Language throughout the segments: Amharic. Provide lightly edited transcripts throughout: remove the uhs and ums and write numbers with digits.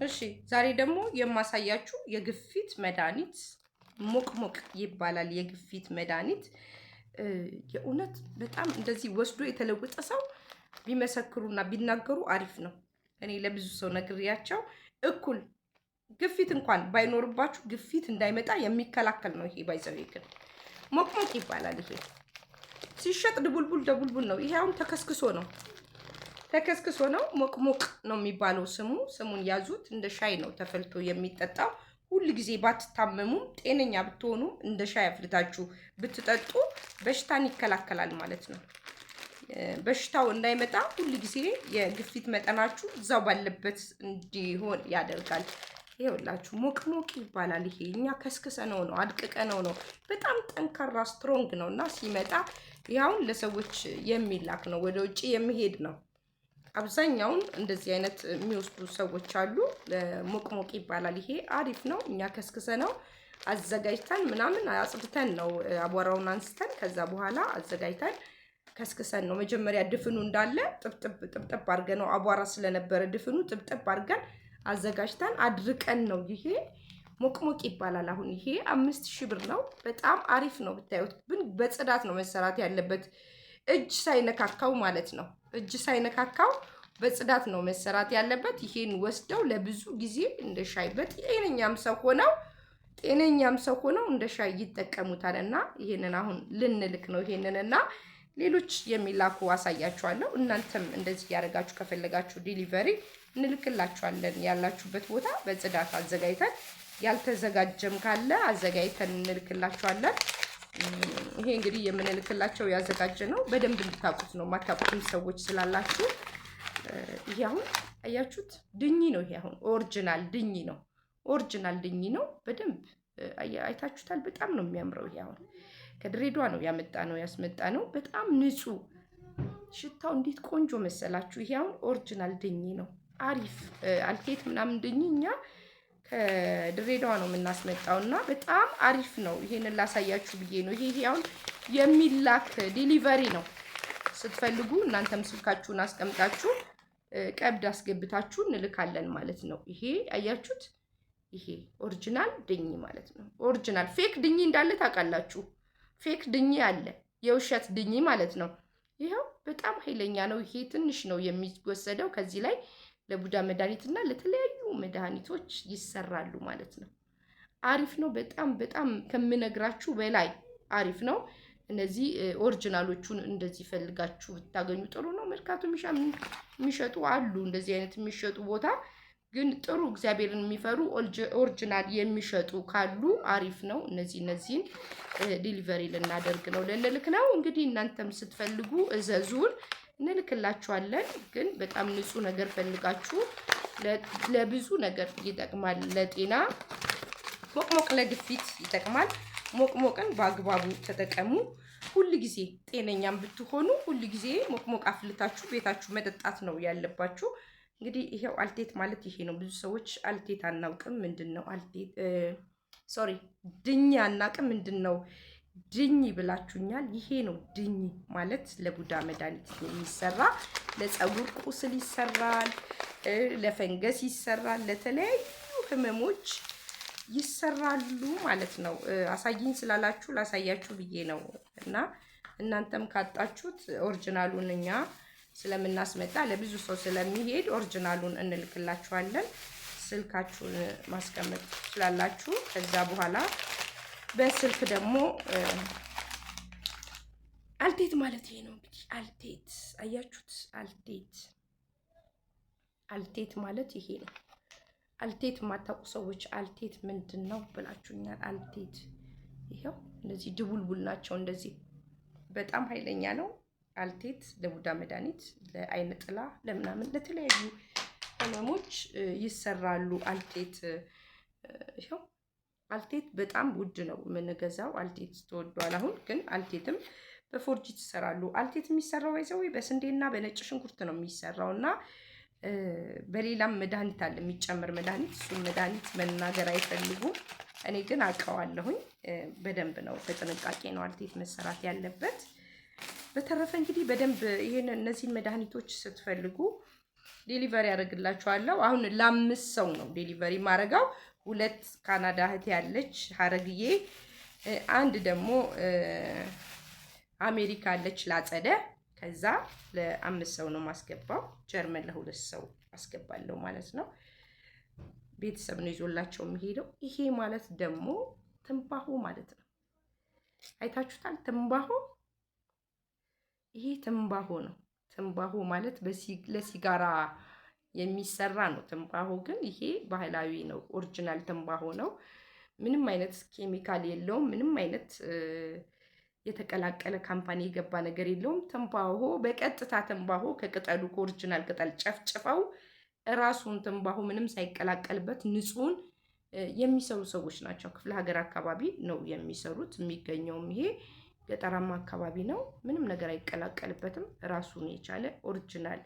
እሺ ዛሬ ደግሞ የማሳያችሁ የግፊት መድኃኒት ሞቅሞቅ ይባላል። የግፊት መድኃኒት የእውነት በጣም እንደዚህ ወስዶ የተለወጠ ሰው ቢመሰክሩና ቢናገሩ አሪፍ ነው። እኔ ለብዙ ሰው ነግሬያቸው እኩል ግፊት እንኳን ባይኖርባችሁ ግፊት እንዳይመጣ የሚከላከል ነው። ይሄ ባይዘው ግን ሞቅሞቅ ይባላል። ይሄ ሲሸጥ ድቡልቡል ደቡልቡል ነው። ይሄ አሁን ተከስክሶ ነው። ሞቅሞቅ ነው የሚባለው ስሙ። ስሙን ያዙት። እንደ ሻይ ነው ተፈልቶ የሚጠጣው። ሁል ጊዜ ባትታመሙም ጤነኛ ብትሆኑ እንደ ሻይ አፍልታችሁ ብትጠጡ በሽታን ይከላከላል ማለት ነው። በሽታው እንዳይመጣ ሁል ጊዜ የግፊት መጠናችሁ እዛው ባለበት እንዲሆን ያደርጋል። ይኸውላችሁ ሞቅሞቅ ይባላል። ይሄ እኛ ከስክሰነው ነው አድቅቀነው ነው። በጣም ጠንካራ ስትሮንግ ነው እና ሲመጣ ያውን ለሰዎች የሚላክ ነው፣ ወደ ውጭ የሚሄድ ነው። አብዛኛውን እንደዚህ አይነት የሚወስዱ ሰዎች አሉ። ሞቅሞቅ ይባላል። ይሄ አሪፍ ነው። እኛ ከስክሰነው አዘጋጅተን ምናምን አጽድተን ነው አቧራውን አንስተን ከዛ በኋላ አዘጋጅተን ከስክሰን ነው። መጀመሪያ ድፍኑ እንዳለ ጥብጥብ አድርገን ነው፣ አቧራ ስለነበረ ድፍኑ ጥብጥብ አድርገን አዘጋጅተን አድርቀን ነው። ይሄ ሞቅሞቅ ይባላል። አሁን ይሄ 5000 ብር ነው። በጣም አሪፍ ነው። ብታዩት ግን በጽዳት ነው መሰራት ያለበት፣ እጅ ሳይነካካው ማለት ነው። እጅ ሳይነካካው በጽዳት ነው መሰራት ያለበት። ይሄን ወስደው ለብዙ ጊዜ እንደ ሻይ ጤነኛም ሰው ሆነው እንደ ሻይ ይጠቀሙታል። እና ይሄንን አሁን ልንልክ ነው። ይሄንንና ሌሎች የሚላኩ አሳያችኋለሁ። እናንተም እንደዚህ ያደርጋችሁ ከፈለጋችሁ ዲሊቨሪ እንልክላችኋለን። ያላችሁበት ቦታ በጽዳት አዘጋጅተን፣ ያልተዘጋጀም ካለ አዘጋጅተን እንልክላችኋለን። ይሄ እንግዲህ የምንልክላቸው ያዘጋጀ ነው። በደንብ እንድታውቁት ነው። ማታውቁትም ሰዎች ስላላችሁ ይሄ አሁን አያችሁት ድኝ ነው። ይሄ አሁን ኦሪጂናል ድኝ ነው። በደንብ አይታችሁታል። በጣም ነው የሚያምረው። ይሄ አሁን ከድሬዳዋ ነው ያስመጣ ነው። በጣም ንጹህ ሽታው እንዴት ቆንጆ መሰላችሁ። ይሄ አሁን ኦሪጂናል ድኝ ነው። አሪፍ አልቴት ምናምን ድኝ እኛ ከድሬዳዋ ነው የምናስመጣው እና በጣም አሪፍ ነው። ይሄንን ላሳያችሁ ብዬ ነው። ይሄ አሁን የሚላክ ዲሊቨሪ ነው። ስትፈልጉ እናንተም ስልካችሁን አስቀምጣችሁ ቀብድ አስገብታችሁ እንልካለን ማለት ነው። ይሄ አያችሁት? ይሄ ኦሪጂናል ድኝ ማለት ነው። ኦሪጂናል ፌክ ድኝ እንዳለ ታውቃላችሁ። ፌክ ድኝ አለ፣ የውሸት ድኝ ማለት ነው። ይሄው በጣም ኃይለኛ ነው። ይሄ ትንሽ ነው የሚወሰደው። ከዚህ ላይ ለቡዳ መድኃኒትና ለተለያዩ መድኃኒቶች ይሰራሉ ማለት ነው። አሪፍ ነው። በጣም ከምነግራችሁ በላይ አሪፍ ነው። እነዚህ ኦሪጂናሎቹን እንደዚህ ፈልጋችሁ ብታገኙ ጥሩ ነው። መርካቶ የሚሸጡ አሉ፣ እንደዚህ አይነት የሚሸጡ ቦታ ግን ጥሩ እግዚአብሔርን የሚፈሩ ኦሪጂናል የሚሸጡ ካሉ አሪፍ ነው። እነዚህን ዲሊቨሪ ልናደርግ ነው፣ ልንልክ ነው። እንግዲህ እናንተም ስትፈልጉ እዘዙን፣ እንልክላችኋለን። ግን በጣም ንጹህ ነገር ፈልጋችሁ ለብዙ ነገር ይጠቅማል። ለጤና ሞቅሞቅ ለግፊት ይጠቅማል። ሞቅሞቅን በአግባቡ ተጠቀሙ። ሁል ጊዜ ጤነኛም ብትሆኑ ሁል ጊዜ ሞቅሞቅ አፍልታችሁ ቤታችሁ መጠጣት ነው ያለባችሁ። እንግዲህ ይሄው አልቴት ማለት ይሄ ነው። ብዙ ሰዎች አልቴት አናውቅም፣ ምንድነው አልቴት ድኝ አናውቅም፣ ምንድነው ድኝ ብላችሁኛል። ይሄ ነው ድኝ ማለት። ለቡዳ መድኃኒት የሚሰራ ለፀጉር ቁስል ይሰራል፣ ለፈንገስ ይሰራል፣ ለተለያዩ ህመሞች ይሰራሉ ማለት ነው። አሳይኝ ስላላችሁ ላሳያችሁ ብዬ ነው። እና እናንተም ካጣችሁት ኦሪጂናሉን እኛ ስለምናስመጣ ለብዙ ሰው ስለሚሄድ ኦሪጂናሉን እንልክላችኋለን። ስልካችሁን ማስቀመጥ ትችላላችሁ። ከዛ በኋላ በስልክ ደግሞ አልቴት ማለት ይሄ ነው እንግዲህ። አልቴት አያችሁት? አልቴት ማለት ይሄ ነው። አልቴት የማታውቁ ሰዎች አልቴት ምንድን ነው ብላችሁኛል። አልቴት ይሄው እንደዚህ ድቡልቡል ናቸው። እንደዚህ በጣም ኃይለኛ ነው። አልቴት ለቡዳ መድኃኒት፣ ለአይነ ጥላ፣ ለምናምን ለተለያዩ ህመሞች ይሰራሉ። አልቴት ይሄው አልቴት በጣም ውድ ነው የምንገዛው። አልቴት ተወዷል አሁን። ግን አልቴትም በፎርጂት ይሰራሉ። አልቴት የሚሰራው ይዘው በስንዴና በነጭ ሽንኩርት ነው የሚሰራው እና በሌላም መድኃኒት አለ የሚጨምር መድኃኒት። እሱን መድኃኒት መናገር አይፈልጉም። እኔ ግን አውቀዋለሁኝ። በደንብ ነው፣ በጥንቃቄ ነው አልቴት መሰራት ያለበት። በተረፈ እንግዲህ በደንብ እነዚህን መድኃኒቶች ስትፈልጉ ዴሊቨሪ ያደርግላችኋለሁ። አሁን ለ5 ሰው ነው ዴሊቨሪ ማረጋው። 2 ካናዳ እህት ያለች ሀረግዬ፣ አንድ ደግሞ አሜሪካ አለች ላጸደ። ከዛ ለ5 ሰው ነው ማስገባው። ጀርመን ለ2 ሰው አስገባለሁ ማለት ነው። ቤተሰብ ነው ይዞላቸው የሚሄደው። ይሄ ማለት ደግሞ ትንባሆ ማለት ነው። አይታችሁታል? ትንባሆ፣ ይሄ ትንባሆ ነው። ትንባሆ ማለት ለሲጋራ የሚሰራ ነው። ትንባሆ ግን ይሄ ባህላዊ ነው። ኦሪጂናል ትንባሆ ነው። ምንም አይነት ኬሚካል የለውም። ምንም አይነት የተቀላቀለ ካምፓኒ የገባ ነገር የለውም። ትንባሆ በቀጥታ ትንባሆ ከቅጠሉ ከኦሪጂናል ቅጠል ጨፍጭፈው ራሱን ትንባሆ ምንም ሳይቀላቀልበት ንጹህን የሚሰሩ ሰዎች ናቸው። ክፍለ ሀገር አካባቢ ነው የሚሰሩት። የሚገኘውም ይሄ ገጠራማ አካባቢ ነው። ምንም ነገር አይቀላቀልበትም። ራሱን የቻለ ኦሪጂናል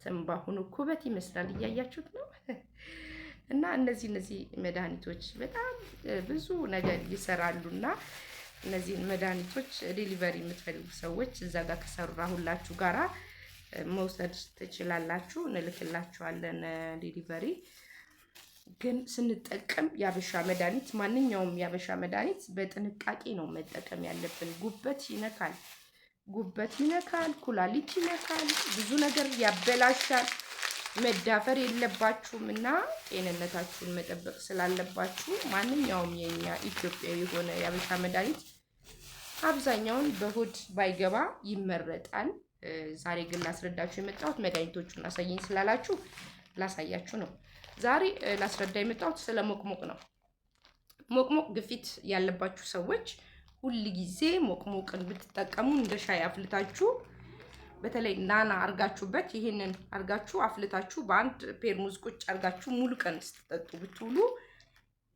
ትንባሆ ነው። ኩበት ይመስላል፣ እያያችሁት ነው። እና እነዚህ መድኃኒቶች በጣም ብዙ ነገር ይሰራሉና እነዚህን መድኃኒቶች ዴሊቨሪ የምትፈልጉ ሰዎች እዛ ጋር ከሰራሁላችሁ ጋራ መውሰድ ትችላላችሁ። እንልክላችኋለን ዴሊቨሪ። ግን ስንጠቀም የአበሻ መድኃኒት፣ ማንኛውም የአበሻ መድኃኒት በጥንቃቄ ነው መጠቀም ያለብን። ጉበት ይነካል፣ ኩላሊት ይነካል፣ ብዙ ነገር ያበላሻል። መዳፈር የለባችሁም እና ጤንነታችሁን መጠበቅ ስላለባችሁ ማንኛውም የኛ ኢትዮጵያዊ የሆነ የአበሻ መድኃኒት አብዛኛውን በሆድ ባይገባ ይመረጣል። ዛሬ ግን ላስረዳችሁ የመጣሁት መድኃኒቶቹን አሳየኝ ስላላችሁ ላሳያችሁ ነው። ዛሬ ላስረዳ የመጣሁት ስለ ሞቅሞቅ ነው። ሞቅሞቅ ግፊት ያለባችሁ ሰዎች ሁል ጊዜ ሞቅሞቅን ብትጠቀሙ እንደ ሻይ አፍልታችሁ፣ በተለይ ናና አርጋችሁበት፣ ይሄንን አርጋችሁ አፍልታችሁ በአንድ ፔርሙዝ ቁጭ አርጋችሁ ሙሉ ቀን ስትጠጡ ብትውሉ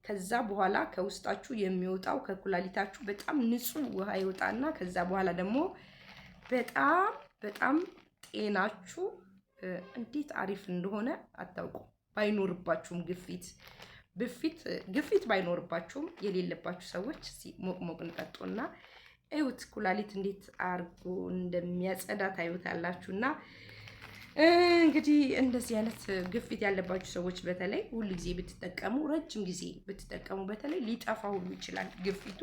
ከዛ በኋላ ከውስጣችሁ የሚወጣው ከኩላሊታችሁ በጣም ንጹህ ውሃ ይወጣና ከዛ በኋላ ደግሞ በጣም ጤናችሁ እንዴት አሪፍ እንደሆነ አታውቁ። ባይኖርባችሁም ግፊት ባይኖርባችሁም የሌለባችሁ ሰዎች ሞቅሞቅን ጠጡና እዩት፣ ኩላሊት እንዴት አርጎ እንደሚያጸዳ ታዩታላችሁና እንግዲህ እንደዚህ አይነት ግፊት ያለባችሁ ሰዎች በተለይ ሁሉ ጊዜ ብትጠቀሙ፣ ረጅም ጊዜ ብትጠቀሙ፣ በተለይ ሊጠፋ ሁሉ ይችላል። ግፊቱ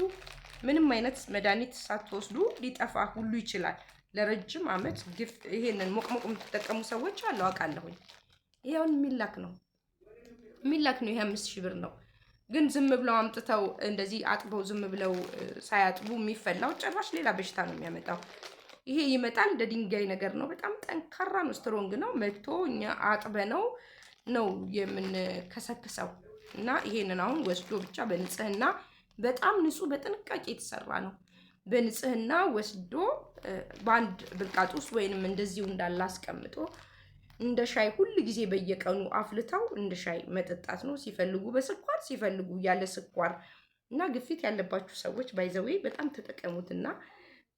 ምንም አይነት መድኃኒት ሳትወስዱ ሊጠፋ ሁሉ ይችላል። ለረጅም ዓመት ይሄንን ሞቅሞቅ የምትጠቀሙ ሰዎች አውቃለሁኝ። ይሄውን የሚላክ ነው። ይሄ 5000 ብር ነው። ግን ዝም ብለው አምጥተው እንደዚህ አጥበው ዝም ብለው ሳያጥቡ የሚፈላው ጭራሽ ሌላ በሽታ ነው የሚያመጣው። ይሄ ይመጣል እንደ ድንጋይ ነገር ነው። በጣም ጠንካራ ነው፣ ስትሮንግ ነው። መጥቶ እኛ አጥበነው ነው የምንከሰክሰው እና ይሄንን አሁን ወስዶ ብቻ በንጽህና በጣም ንጹህ በጥንቃቄ የተሰራ ነው። በንጽህና ወስዶ በአንድ ብልቃጥ ውስጥ ወይንም እንደዚሁ እንዳለ አስቀምጦ እንደ ሻይ ሁል ጊዜ በየቀኑ አፍልተው እንደ ሻይ መጠጣት ነው። ሲፈልጉ በስኳር ሲፈልጉ ያለ ስኳር እና ግፊት ያለባችሁ ሰዎች ባይዘዌ በጣም ተጠቀሙትና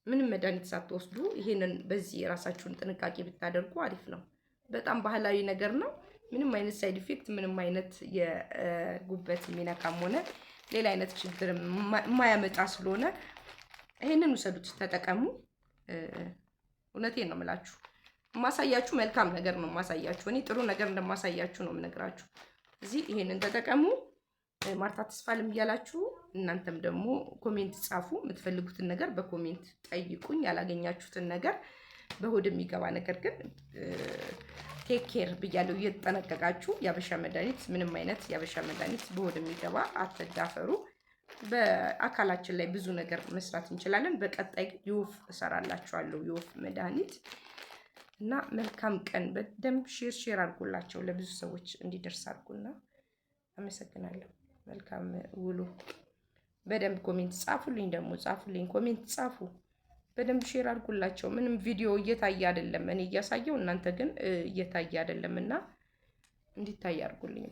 ምንም መድኃኒት ሳትወስዱ ይሄንን በዚህ የራሳችሁን ጥንቃቄ ብታደርጉ አሪፍ ነው። በጣም ባህላዊ ነገር ነው። ምንም አይነት ሳይድ ኢፌክት፣ ምንም አይነት የጉበት የሚነካም ሆነ ሌላ አይነት ችግር የማያመጣ ስለሆነ ይሄንን ውሰዱት፣ ተጠቀሙ። እውነቴን ነው የምላችሁ። ማሳያችሁ መልካም ነገር ነው ማሳያችሁ። እኔ ጥሩ ነገር እንደማሳያችሁ ነው የምነግራችሁ። እዚህ ይሄንን ተጠቀሙ። ማርታ ተስፋለም እያላችሁ እናንተም ደግሞ ኮሜንት ጻፉ። የምትፈልጉትን ነገር በኮሜንት ጠይቁኝ። ያላገኛችሁትን ነገር በሆድ የሚገባ ነገር ግን ቴክ ኬር ብያለሁ። እየተጠነቀቃችሁ የአበሻ መድኃኒት፣ ምንም አይነት የአበሻ መድኃኒት በሆድ የሚገባ አትዳፈሩ። በአካላችን ላይ ብዙ ነገር መስራት እንችላለን። በቀጣይ የወፍ እሰራላችኋለሁ፣ የወፍ መድኃኒት እና መልካም ቀን። በደንብ ሼር አድርጉላቸው፣ ለብዙ ሰዎች እንዲደርስ አድርጉና አመሰግናለሁ። መልካም ውሎ። በደንብ ኮሜንት ጻፉልኝ፣ ደግሞ ጻፉልኝ፣ ኮሜንት ጻፉ። በደንብ ሼር አድርጉላቸው። ምንም ቪዲዮ እየታየ አይደለም፣ እኔ እያሳየው እናንተ ግን እየታየ አይደለም እና እንዲታይ አድርጉልኝ።